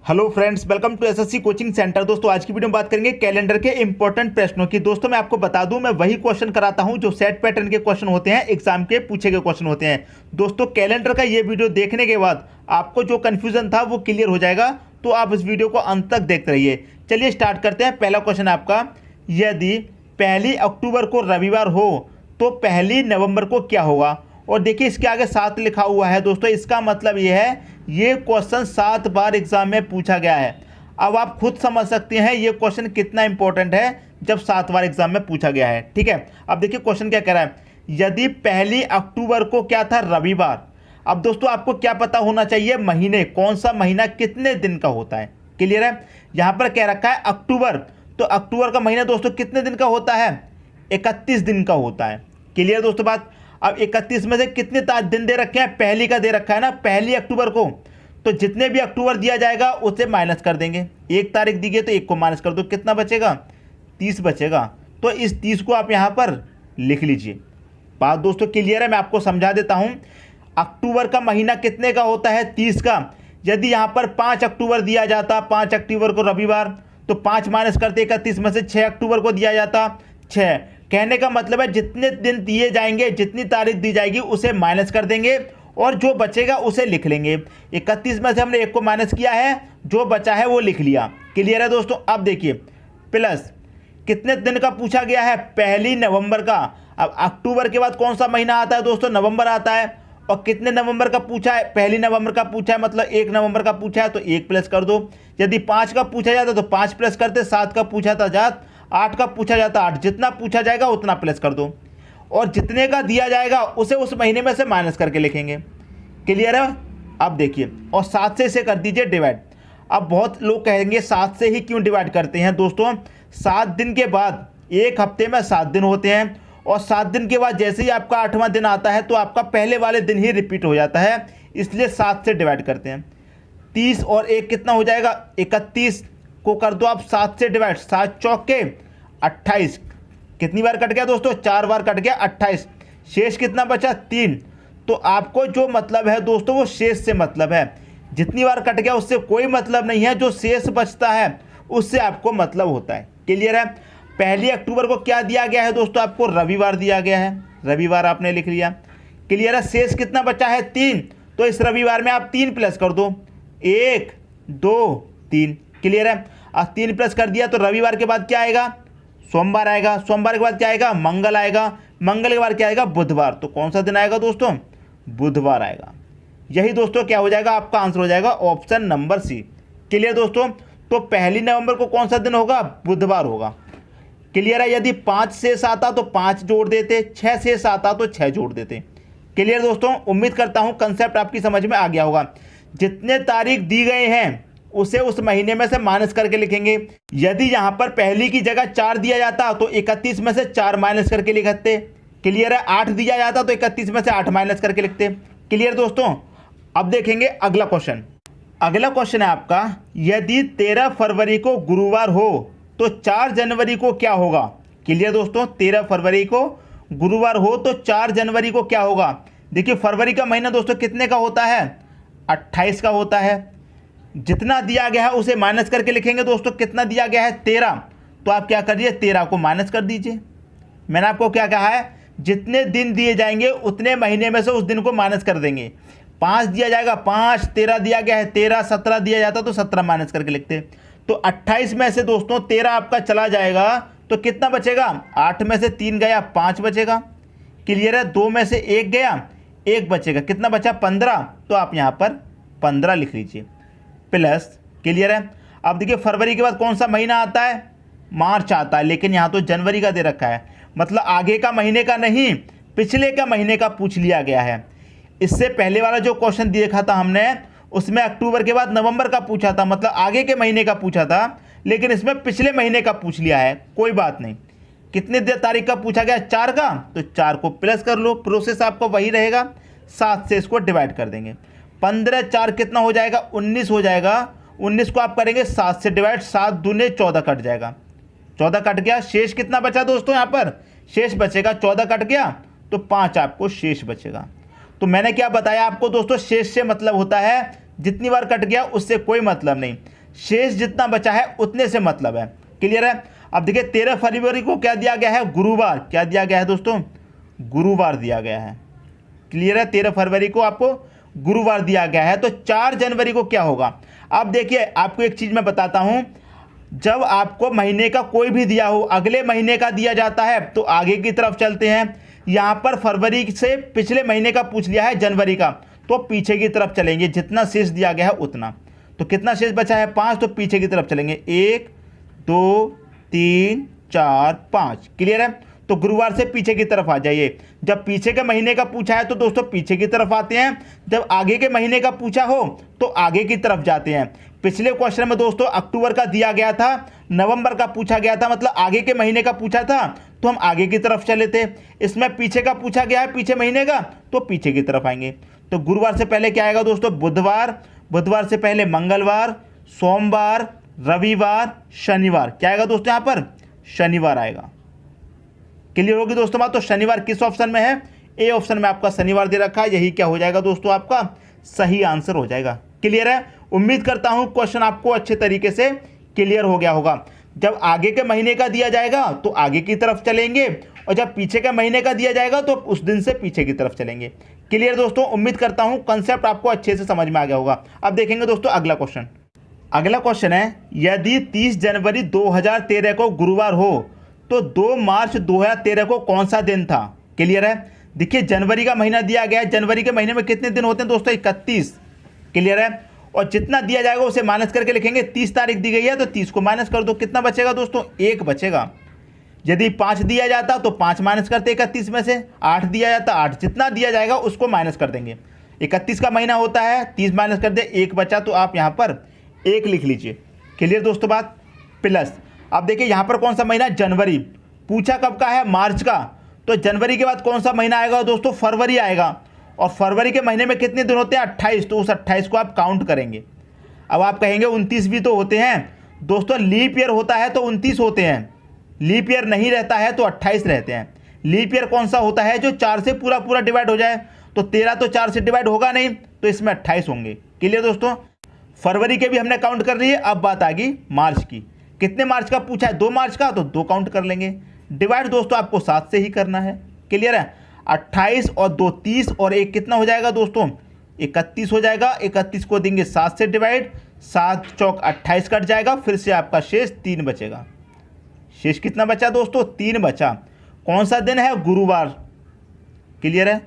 Hello friends, welcome to SSC coaching centre. दोस्तों आज की वीडियो में बात करेंगे कैलेंडर के इंपॉर्टेंट प्रश्नों की। दोस्तों मैं आपको बता दूं, मैं वही क्वेश्चन कराता हूं जो सेट पैटर्न के क्वेश्चन होते हैं, एग्जाम के पूछे गए क्वेश्चन होते हैं। दोस्तों कैलेंडर का ये वीडियो देखने के बाद आपको जो कन्फ्यूजन था वो क्लियर हो जाएगा, तो आप इस वीडियो को अंत तक देखते रहिए। चलिए स्टार्ट करते हैं। पहला क्वेश्चन आपका, यदि 1 अक्टूबर को रविवार हो तो 1 नवंबर को क्या होगा। और देखिए इसके आगे 7 लिखा हुआ है। दोस्तों इसका मतलब ये है, ये क्वेश्चन 7 बार एग्जाम में पूछा गया है। अब आप खुद समझ सकते हैं ये क्वेश्चन कितना इंपॉर्टेंट है जब 7 बार एग्जाम में पूछा गया है। ठीक है, अब देखिए क्वेश्चन क्या कह रहा है, यदि 1 अक्टूबर को क्या था, रविवार। अब दोस्तों आपको क्या पता होना चाहिए, महीने, कौन सा महीना कितने दिन का होता है। क्लियर है, यहां पर कह रखा है अक्टूबर, तो अक्टूबर का महीना दोस्तों कितने दिन का होता है, 31 दिन का होता है। क्लियर दोस्तों बात। अब 31 में से कितने दिन दे रखे हैं, पहली का दे रखा है ना, 1 अक्टूबर को, तो जितने भी अक्टूबर दिया जाएगा उसे माइनस कर देंगे। 1 तारीख दी गई तो 1 को माइनस कर दो, कितना बचेगा, 30 बचेगा। तो इस 30 को आप यहाँ पर लिख लीजिए। बात दोस्तों क्लियर है, मैं आपको समझा देता हूँ। अक्टूबर का महीना कितने का होता है, 30 का। यदि यहाँ पर 5 अक्टूबर दिया जाता, 5 अक्टूबर को रविवार, तो 5 माइनस करते 31 में से 6 अक्टूबर को दिया जाता 6। कहने का मतलब है जितने दिन दिए जाएंगे, जितनी तारीख दी जाएगी उसे माइनस कर देंगे और जो बचेगा उसे लिख लेंगे। 31 में से हमने 1 को माइनस किया है, जो बचा है वो लिख लिया। क्लियर है दोस्तों। अब देखिए प्लस कितने दिन का पूछा गया है, 1 नवंबर का। अब अक्टूबर के बाद कौन सा महीना आता है दोस्तों, नवंबर आता है। और कितने नवंबर का पूछा है, 1 नवंबर का पूछा है, मतलब 1 नवंबर का पूछा है तो 1 प्लस कर दो। यदि 5 का पूछा जाता तो 5 प्लस करते, 7 का पूछा था 7, 8 का पूछा जाता 8, जितना पूछा जाएगा उतना प्लस कर दो। और जितने का दिया जाएगा उसे उस महीने में से माइनस करके लिखेंगे। क्लियर है। अब देखिए, और 7 से इसे कर दीजिए डिवाइड। अब बहुत लोग कहेंगे 7 से ही क्यों डिवाइड करते हैं। दोस्तों 7 दिन के बाद, एक हफ्ते में 7 दिन होते हैं, और 7 दिन के बाद जैसे ही आपका 8वां दिन आता है तो आपका पहले वाले दिन ही रिपीट हो जाता है, इसलिए 7 से डिवाइड करते हैं। 30 और 1 कितना हो जाएगा, 31 को कर दो आप 7 से डिवाइड, 7 चौके 28। कितनी बार कट गया दोस्तों, 4 बार कट गया, 28। शेष कितना बचा, 3। तो आपको जो मतलब है दोस्तों वो शेष से मतलब है। जितनी बार कट गया उससे कोई मतलब नहीं है, जो शेष बचता है उससे आपको मतलब होता है। क्लियर है। 1 अक्टूबर को क्या दिया गया है दोस्तों, आपको रविवार दिया गया है, रविवार आपने लिख लिया। क्लियर है। शेष कितना बचा है, 3, तो इस रविवार में आप 3 प्लस कर दो, 1 2 3। क्लियर है। अब 3 प्लस कर दिया तो रविवार के बाद क्या आएगा, सोमवार आएगा। सोमवार के बाद क्या आएगा, मंगल आएगा। मंगल के बाद क्या आएगा, बुधवार। तो कौन सा दिन आएगा दोस्तों, बुधवार आएगा। यही दोस्तों क्या हो जाएगा, आपका आंसर हो जाएगा ऑप्शन नंबर सी। क्लियर दोस्तों। तो 1 नवंबर को कौन सा दिन होगा, बुधवार होगा। क्लियर है। यदि 5 शेष आता तो 5 जोड़ देते, 6 शेष आता तो 6 जोड़ देते। क्लियर दोस्तों। उम्मीद करता हूं कंसेप्ट आपकी समझ में आ गया होगा। जितने तारीख दी गए हैं उसे उस महीने में से माइनस करके लिखेंगे। यदि यहां पर पहली की जगह 4 दिया जाता तो 31 में से 4 माइनस करके लिखते। क्लियर है। 8 दिया जाता तो 31 में से 8 माइनस करके लिखते। क्लियर दोस्तों। अब देखेंगे अगला क्वेश्चन। अगला क्वेश्चन है आपका, यदि 13 फरवरी को गुरुवार हो तो 4 जनवरी को क्या होगा। क्लियर दोस्तों। 13 फरवरी को गुरुवार हो तो 4 जनवरी को क्या होगा। देखिए फरवरी का महीना दोस्तों कितने का होता है, 28 का होता है। जितना दिया गया है उसे माइनस करके लिखेंगे दोस्तों। कितना दिया गया है, 13, तो आप क्या करिए, 13 को माइनस कर दीजिए। मैंने आपको क्या कहा है, जितने दिन दिए जाएंगे उतने महीने में से उस दिन को माइनस कर देंगे। 5 दिया जाएगा 5, 13 दिया गया है 13, 17 दिया जाता तो 17 माइनस करके लिखते। तो 28 में से दोस्तों 13 आपका चला जाएगा तो कितना बचेगा, 8 में से 3 गया 5 बचेगा। क्लियर है। 2 में से 1 गया 1 बचेगा, कितना बचा, 15। तो आप यहाँ पर 15 लिख लीजिए प्लस। क्लियर है। अब देखिए फरवरी के बाद कौन सा महीना आता है, मार्च आता है, लेकिन यहाँ तो जनवरी का दे रखा है, मतलब आगे का महीने का नहीं, पिछले का महीने का पूछ लिया गया है। इससे पहले वाला जो क्वेश्चन देखा था हमने उसमें अक्टूबर के बाद नवंबर का पूछा था, मतलब आगे के महीने का पूछा था, लेकिन इसमें पिछले महीने का पूछ लिया है। कोई बात नहीं। कितने तारीख का पूछा गया, 4 का, तो 4 को प्लस कर लो। प्रोसेस आपको वही रहेगा, 7 से इसको डिवाइड कर देंगे। 15 4 कितना हो जाएगा, 19 हो जाएगा। 19 को आप करेंगे 7 से डिवाइड, 7 दूने 14 कट जाएगा, 14 कट गया। शेष कितना बचा दोस्तों, यहाँ पर शेष बचेगा, 14 कट गया तो 5 आपको शेष बचेगा। तो मैंने क्या बताया आपको दोस्तों, शेष से मतलब होता है जितनी बार कट गया उससे कोई मतलब नहीं। शेष जितना बचा है उतने से मतलब है। क्लियर है। अब देखिए 13 फरवरी को क्या दिया गया है, गुरुवार। क्या दिया गया है दोस्तों, गुरुवार दिया गया है। क्लियर है। 13 फरवरी को आपको गुरुवार दिया गया है। तो 4 जनवरी को क्या होगा। अब देखिए आपको एक चीज मैं बताता हूं, जब आपको महीने का कोई भी दिया हो, अगले महीने का दिया जाता है तो आगे की तरफ चलते हैं। यहां पर फरवरी से पिछले महीने का पूछ लिया है, जनवरी का, तो पीछे की तरफ चलेंगे, जितना शेष दिया गया है उतना। तो कितना शेष बचा है, 5, तो पीछे की तरफ चलेंगे, 1 2 3 4 5। क्लियर है। तो गुरुवार से पीछे की तरफ आ जाइए। जब पीछे के महीने का पूछा है तो दोस्तों पीछे की तरफ आते हैं, जब आगे के महीने का पूछा हो तो आगे की तरफ जाते हैं। पिछले क्वेश्चन में दोस्तों अक्टूबर का दिया गया था, नवंबर का पूछा गया था, मतलब आगे के महीने का पूछा था तो हम आगे की तरफ चले थे। इसमें पीछे का पूछा गया है, पीछे महीने का, तो पीछे की तरफ आएंगे। तो गुरुवार से पहले क्या आएगा दोस्तों, बुधवार, बुधवार से पहले मंगलवार, सोमवार, रविवार, शनिवार। क्या आएगा दोस्तों, यहाँ पर शनिवार आएगा। क्लियर होगी दोस्तों बात। तो शनिवार किस ऑप्शन में है, ए ऑप्शन में आपका शनिवार दे रखा है। यही क्या हो जाएगा दोस्तों, आपका सही आंसर हो जाएगा। क्लियर है। उम्मीद करता हूं क्वेश्चन आपको अच्छे तरीके से क्लियर हो गया होगा। जब आगे के महीने का दिया जाएगा तो आगे की तरफ चलेंगे, और जब पीछे के महीने का दिया जाएगा तो उस दिन से पीछे की तरफ चलेंगे। क्लियर दोस्तों। उम्मीद करता हूं कंसेप्ट आपको अच्छे से समझ में आ गया होगा। अब देखेंगे दोस्तों अगला क्वेश्चन। अगला क्वेश्चन है, यदि 30 जनवरी 2013 को गुरुवार हो तो 2 मार्च 2013 को कौन सा दिन था। क्लियर है। देखिए जनवरी का महीना दिया गया है, जनवरी के महीने में कितने दिन होते हैं दोस्तों, 31। क्लियर है। और जितना दिया जाएगा उसे माइनस करके लिखेंगे। 30 तारीख दी गई है तो 30 को माइनस कर दो, कितना बचेगा दोस्तों, 1 बचेगा। यदि 5 दिया जाता तो 5 माइनस करते 31 में से, 8 दिया जाता 8, जितना दिया जाएगा उसको माइनस कर देंगे। 31 का महीना होता है, 30 माइनस कर दे, 1 बचा, तो आप यहाँ पर 1 लिख लीजिए। क्लियर दोस्तों बात। प्लस अब देखिए यहाँ पर कौन सा महीना, जनवरी। पूछा कब का है, मार्च का। तो जनवरी के बाद कौन सा महीना आएगा दोस्तों, फरवरी आएगा। और फरवरी के महीने में कितने दिन होते हैं, 28। तो उस 28 को आप काउंट करेंगे। अब आप कहेंगे 29 भी तो होते हैं दोस्तों, लीप ईयर होता है तो 29 होते हैं, लीप ईयर नहीं रहता है तो 28 रहते हैं। लीप ईयर कौन सा होता है, जो 4 से पूरा पूरा डिवाइड हो जाए। तो 13 तो 4 से डिवाइड होगा नहीं, तो इसमें 28 होंगे। क्लियर दोस्तों। फरवरी के भी हमने काउंट कर लिए। अब बात आ गई मार्च की। कितने मार्च का पूछा है, 2 मार्च का, तो 2 काउंट कर लेंगे। डिवाइड दोस्तों आपको 7 से ही करना है। क्लियर है। 28 और 2 30 और 1 कितना हो जाएगा दोस्तों, 31 हो जाएगा। 31 को देंगे 7 से डिवाइड, 7 चौक 28 कट जाएगा। फिर से आपका शेष 3 बचेगा। शेष कितना बचा दोस्तों, 3 बचा। कौन सा दिन है, गुरुवार। क्लियर है।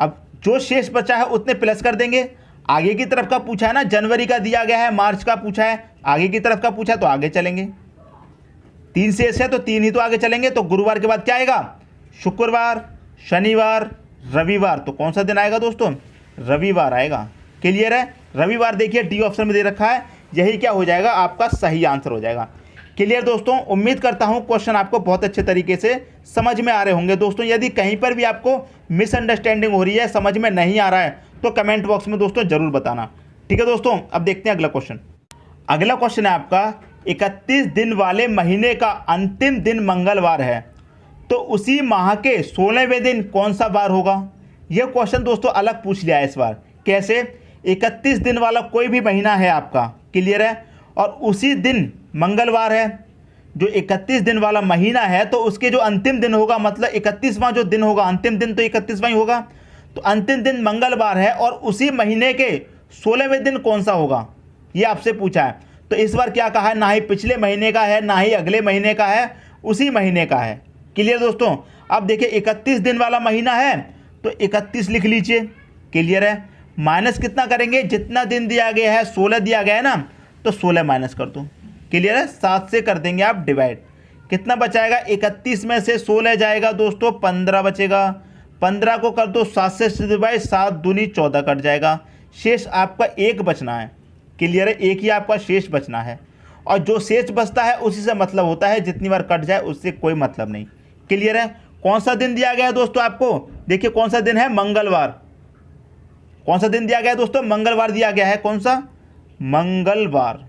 अब जो शेष बचा है उतने प्लस कर देंगे। आगे की तरफ का पूछा है ना, जनवरी का दिया गया है, मार्च का पूछा है, आगे की तरफ का पूछा तो आगे चलेंगे। 3 शेष है तो 3 ही तो आगे चलेंगे। तो गुरुवार के बाद क्या आएगा, शुक्रवार, शनिवार, रविवार। तो कौन सा दिन आएगा दोस्तों, रविवार आएगा। क्लियर है। रविवार देखिए डी ऑप्शन में दे रखा है। यही क्या हो जाएगा, आपका सही आंसर हो जाएगा। क्लियर दोस्तों। उम्मीद करता हूं क्वेश्चन आपको बहुत अच्छे तरीके से समझ में आ रहे होंगे दोस्तों। यदि कहीं पर भी आपको मिसअंडरस्टैंडिंग हो रही है, समझ में नहीं आ रहा है, तो कमेंट बॉक्स में दोस्तों जरूर बताना। ठीक है दोस्तों। अब देखते हैं अगला क्वेश्चन। अगला क्वेश्चन है आपका, 31 दिन वाले महीने का अंतिम दिन मंगलवार है तो उसी माह के 16वें दिन कौन सा वार होगा। यह क्वेश्चन दोस्तों अलग पूछ लिया है इस बार। कैसे, 31 दिन वाला कोई भी महीना है आपका। क्लियर है। और उसी दिन मंगलवार है। जो 31 दिन वाला महीना है तो उसके जो अंतिम दिन होगा, मतलब 31वां जो दिन होगा, अंतिम दिन तो 31वां ही होगा। तो अंतिम दिन मंगलवार है और उसी महीने के 16वें दिन कौन सा होगा, ये आपसे पूछा है। तो इस बार क्या कहा है, ना ही पिछले महीने का है, ना ही अगले महीने का है, उसी महीने का है। क्लियर दोस्तों। अब देखिए 31 दिन वाला महीना है तो 31 लिख लीजिए। क्लियर है। माइनस कितना करेंगे, जितना दिन दिया गया है, 16 दिया गया है ना, तो 16 माइनस कर दो। क्लियर है। 7 से कर देंगे आप डिवाइड। कितना बचाएगा, 31 में से 16 जाएगा दोस्तों, 15 बचेगा। 15 को कर दो 7 से डिवाइड, 7 दूनी 14 कट जाएगा। शेष आपका 1 बचना है। क्लियर है। 1 ही आपका शेष बचना है। और जो शेष बचता है उसी से मतलब होता है, जितनी बार कट जाए उससे कोई मतलब नहीं। क्लियर है। कौन सा दिन दिया गया है दोस्तों आपको, देखिए कौन सा दिन है, मंगलवार। कौन सा दिन दिया गया है दोस्तों, मंगलवार दिया गया है। कौन सा, मंगलवार।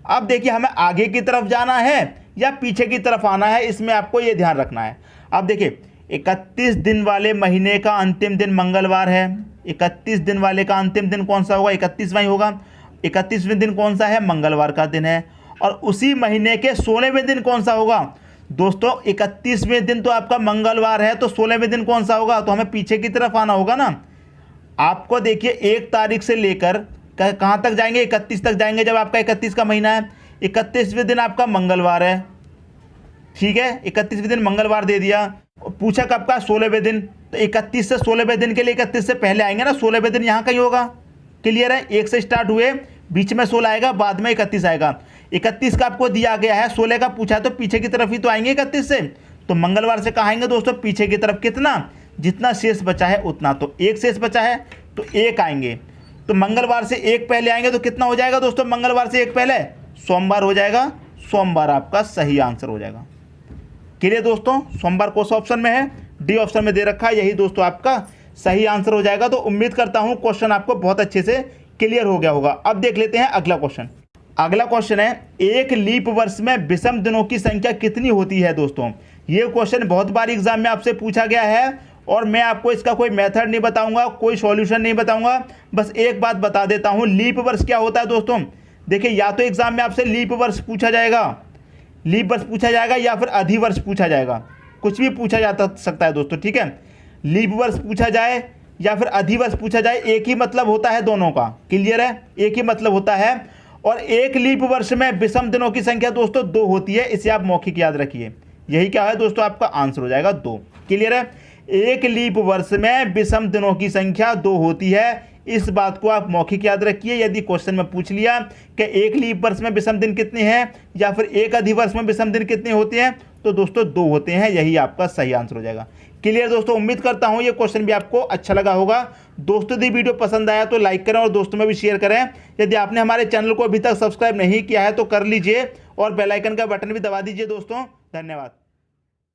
अब देखिए हमें आगे की तरफ जाना है या पीछे की तरफ आना है, इसमें आपको ये ध्यान रखना है। अब देखिए 31 दिन वाले महीने का अंतिम दिन मंगलवार है। 31 दिन वाले का अंतिम दिन कौन सा होगा, 31वां ही होगा। 31वें दिन कौन सा है? मंगलवार का दिन है। और उसी महीने के 16वें दिन कौन सा होगा? दोस्तों 31वें दिन तो आपका मंगलवार है, तो 16वें दिन कौन सा होगा? तो हमें पीछे की तरफ आना होगा ना। आपको देखिए 1 तारीख से लेकर कहाँ तक जाएंगे? 31 तक जाएंगे, जब आपका 31 का महीना है। 31वें दिन आपका मंगलवार है, ठीक है, 31वें दिन मंगलवार दे दिया। पूछा कब का? 16वें दिन। तो 31 से 16वें दिन के लिए 31 से पहले आएंगे ना, 16वें दिन यहाँ कहीं होगा। क्लियर है? 1 से स्टार्ट हुए, बीच में 16 आएगा, बाद में 31 आएगा। 31 का आपको दिया गया है, 16 का पूछा तो पीछे की तरफ ही तो आएंगे 31 से। तो मंगलवार से कहाँ आएंगे दोस्तों? पीछे की तरफ। कितना? जितना शेष बचा है उतना। तो 1 शेष बचा है तो 1 आएंगे। तो मंगलवार से 1 पहले आएंगे तो कितना हो जाएगा दोस्तों? मंगलवार से 1 पहले सोमवार हो जाएगा। सोमवार आपका सही आंसर हो जाएगा। क्लियर दोस्तों? सोमवार कौन सा ऑप्शन में है? डी ऑप्शन में दे रखा है, यही दोस्तों आपका सही आंसर हो जाएगा। तो उम्मीद करता हूं क्वेश्चन आपको बहुत अच्छे से क्लियर हो गया होगा। अब देख लेते हैं अगला क्वेश्चन। अगला क्वेश्चन है, एक लीप वर्ष में विषम दिनों की संख्या कितनी होती है? दोस्तों ये क्वेश्चन बहुत बार एग्जाम में आपसे पूछा गया है, और मैं आपको इसका कोई मेथड नहीं बताऊंगा, कोई सॉल्यूशन नहीं बताऊंगा। बस एक बात बता देता हूं, लीप वर्ष क्या होता है दोस्तों? देखिए, या तो एग्जाम में आपसे लीप वर्ष पूछा जाएगा, या फिर अधिवर्ष पूछा जाएगा। कुछ भी पूछा जा सकता है दोस्तों, ठीक है। लीप वर्ष पूछा जाए या फिर अधिवर्ष पूछा जाए, एक ही मतलब होता है दोनों का। क्लियर है? एक ही मतलब होता है। और एक लीप वर्ष में विषम दिनों की संख्या दोस्तों 2 होती है, इसे आप मौखिक याद रखिए। यही क्या है दोस्तों? आपका आंसर हो जाएगा 2। क्लियर है? एक लीप वर्ष में विषम दिनों की संख्या 2 होती है, इस बात को आप मौखिक याद रखिए। यदि क्वेश्चन में पूछ लिया कि एक लीप वर्ष में विषम दिन कितने हैं या फिर एक अधिवर्ष में विषम दिन कितने होते हैं, तो दोस्तों 2 होते हैं, यही आपका सही आंसर हो जाएगा। क्लियर दोस्तों? उम्मीद करता हूं ये क्वेश्चन भी आपको अच्छा लगा होगा। दोस्तों यदि वीडियो पसंद आया तो लाइक करें और दोस्तों में भी शेयर करें। यदि आपने हमारे चैनल को अभी तक सब्सक्राइब नहीं किया है तो कर लीजिए और बेल आइकन का बटन भी दबा दीजिए दोस्तों। धन्यवाद।